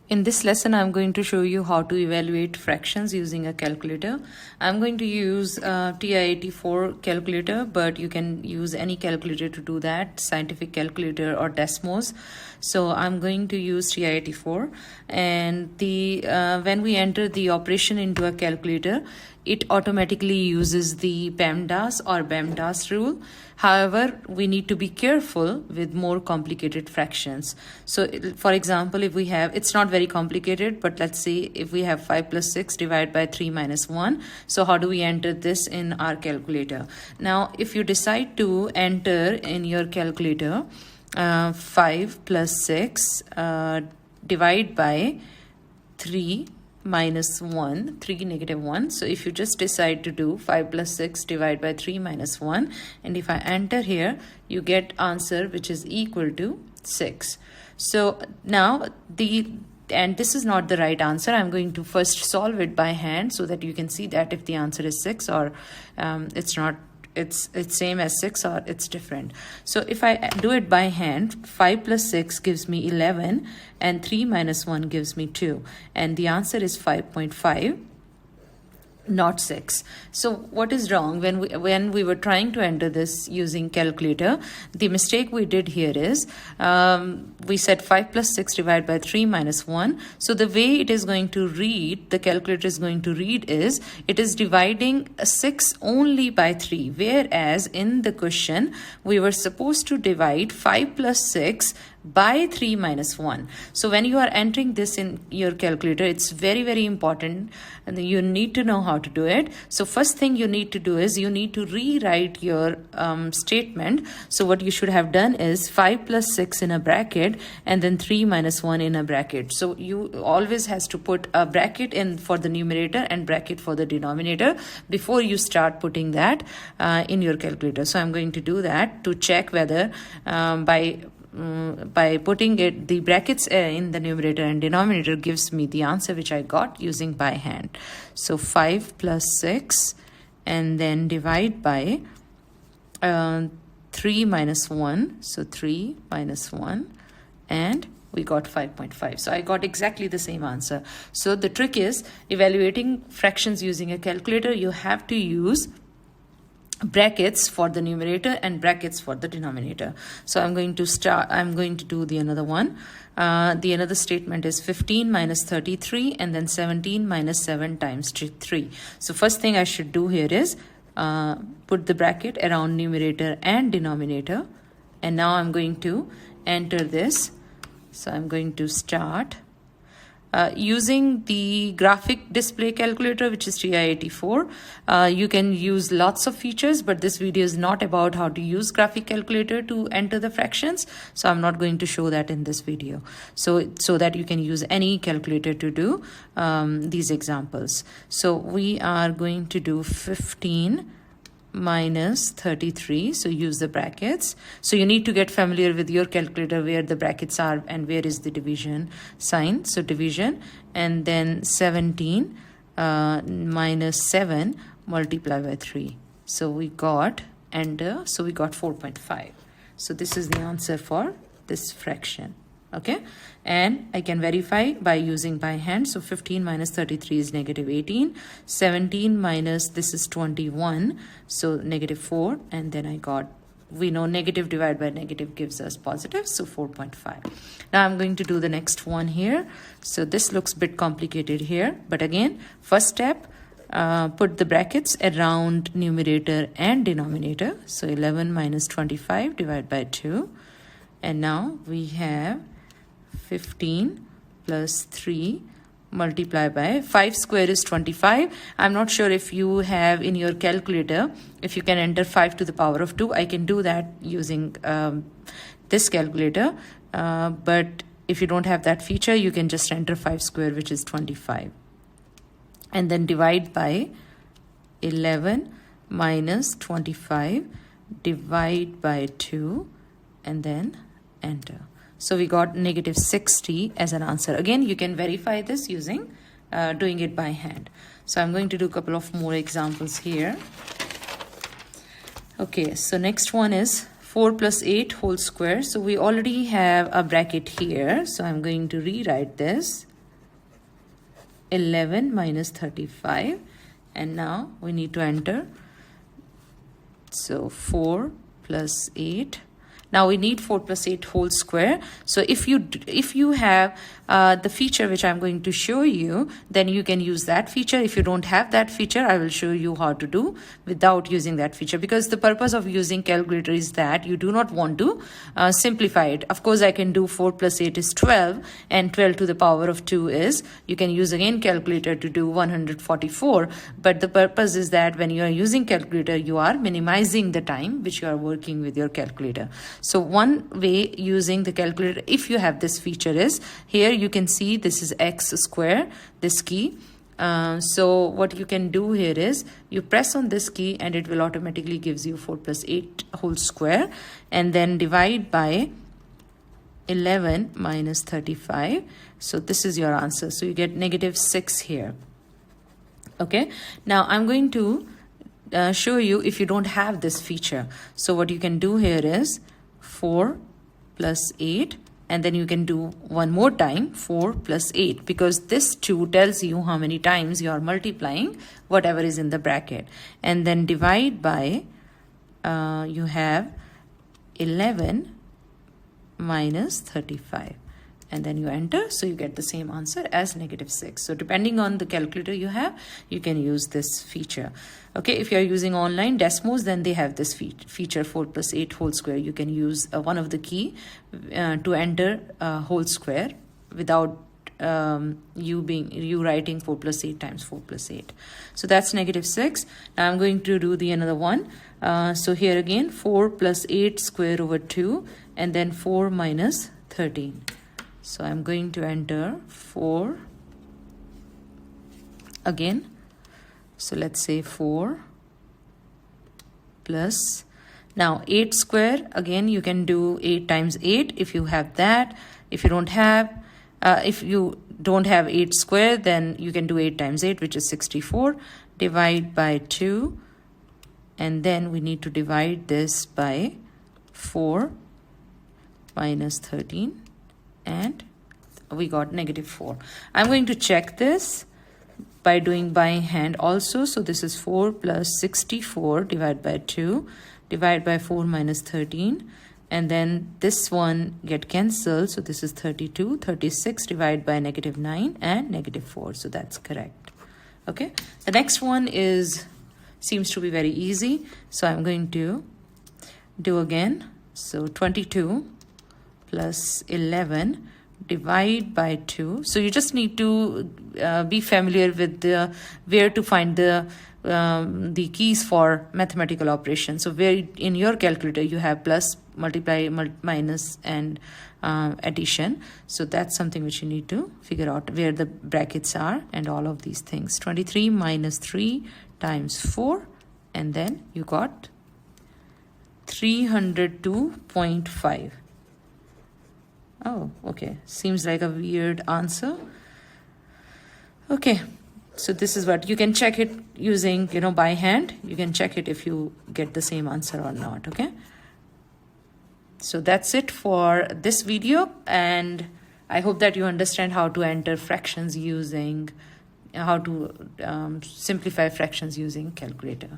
In this lesson, I'm going to show you how to evaluate fractions using a calculator. I'm going to use TI-84 calculator, but you can use any calculator to do that, scientific calculator or Desmos. So I'm going to use TI-84, and when we enter the operation into a calculator, it automatically uses the PEMDAS or BEMDAS rule. However, we need to be careful with more complicated fractions. So for example, if we have, it's not very complicated, but let's say if we have 5 plus 6 divided by 3 minus 1. So how do we enter this in our calculator? Now, if you decide to enter in your calculator 5 plus 6 divide by 3 minus 1, 3 negative 1. So if you just decide to do 5 plus 6 divided by 3 minus 1, and if I enter here, you get answer which is equal to 6. So now and this is not the right answer. I'm going to first solve it by hand so that you can see that if the answer is 6 or it's not, it's same as 6 or it's different. So if I do it by hand, 5 plus 6 gives me 11 and 3 minus 1 gives me 2, and the answer is 5.5, not 6. So what is wrong? When we were trying to enter this using calculator, the mistake we did here is we said 5 plus 6 divided by 3 minus 1. So the way it is going to read, the calculator is going to read is, it is dividing 6 only by 3, whereas in the question we were supposed to divide 5 plus 6 by 3 minus 1. So when you are entering this in your calculator, it's very, very important, and you need to know how to do it. So first thing you need to do is you need to rewrite your statement. So what you should have done is 5 plus 6 in a bracket and then 3 minus 1 in a bracket. So you always has to put a bracket in for the numerator and bracket for the denominator before you start putting that in your calculator. So I'm going to do that to check whether by putting the brackets in the numerator and denominator gives me the answer which I got using by hand. So 5 plus 6 and then divide by 3 minus 1. So 3 minus 1, and we got 5.5. So I got exactly the same answer. So the trick is evaluating fractions using a calculator. You have to use brackets for the numerator and brackets for the denominator. So I'm going to do the another one. The another statement is 15 minus 33 and then 17 minus 7 times 3. So first thing I should do here is put the bracket around numerator and denominator, and now I'm going to enter this. So I'm going to start using the graphic display calculator, which is TI-84. You can use lots of features, but this video is not about how to use graphic calculator to enter the fractions. So I'm not going to show that in this video. So that you can use any calculator to do these examples. So we are going to do 15 minus 33. So use the brackets. So you need to get familiar with your calculator where the brackets are and where is the division sign. So division, and then 17 minus 7 multiplied by 3. So we got enter. So we got 4.5. So this is the answer for this fraction. Okay, and I can verify by using by hand. So 15 minus 33 is negative 18. 17 minus this is 21. So negative 4. And then we know negative divided by negative gives us positive. So 4.5. Now I'm going to do the next one here. So this looks a bit complicated here. But again, first step, put the brackets around numerator and denominator. So 11 minus 25 divided by 2. And now we have 15 plus 3 multiplied by 5 square is 25. I'm not sure if you have in your calculator, if you can enter 5 to the power of 2. I can do that using this calculator. But if you don't have that feature, you can just enter 5 square, which is 25. And then divide by 11 minus 25, divide by 2, and then enter. So we got negative 60 as an answer. Again, you can verify this using doing it by hand. So I'm going to do a couple of more examples here. Okay, so next one is 4 plus 8 whole square. So we already have a bracket here. So I'm going to rewrite this. 11 minus 35, and now we need to enter. So 4 plus 8. Now we need 4 plus 8 whole square. So if you have the feature which I'm going to show you, then you can use that feature. If you don't have that feature, I will show you how to do without using that feature, because the purpose of using calculator is that you do not want to simplify it. Of course, I can do 4 plus 8 is 12, and 12 to the power of 2 is, you can use again calculator to do 144. But the purpose is that when you are using calculator, you are minimizing the time which you are working with your calculator. So one way using the calculator, if you have this feature, is here you can see this is x square, this key. So what you can do here is you press on this key and it will automatically gives you 4 plus 8 whole square, and then divide by 11 minus 35. So this is your answer. So you get -6 here. Okay, now I'm going to show you if you don't have this feature. So what you can do here is 4 plus 8, and then you can do one more time 4 plus 8, because this 2 tells you how many times you are multiplying whatever is in the bracket, and then divide by you have 11 minus 35, and then you enter. So you get the same answer as -6. So depending on the calculator you have, you can use this feature. Okay, if you are using online Desmos, then they have this feature 4 plus 8 whole square. You can use one of the key to enter whole square without you writing 4 plus 8 times 4 plus 8. So that's -6. Now I'm going to do the another one. So here again 4 plus 8 square over 2, and then 4 minus 13. So I'm going to enter 4 again. So let's say 4 plus, now 8 square, again you can do 8 times 8 if you have that. If you don't have 8 square, then you can do 8 times 8, which is 64. Divide by 2, and then we need to divide this by 4 minus 13, and we got -4. I'm going to check this by doing by hand also. So this is 4 plus 64 divided by 2, divide by 4 minus 13, and then this one get cancelled. So this is 32, 36 divided by -9 and -4. So that's correct. Okay, the next one seems to be very easy. So I'm going to do again. So 22 plus 11 divide by 2. So you just need to be familiar with where to find the keys for mathematical operations. So where in your calculator you have plus, multiply, minus, and addition. So that's something which you need to figure out, where the brackets are and all of these things. 23 minus 3 times 4, and then you got 302.5. Oh, okay. Seems like a weird answer. Okay. So this is what you can check it using, by hand. You can check it if you get the same answer or not. Okay. So that's it for this video. And I hope that you understand how to enter fractions how to simplify fractions using calculator.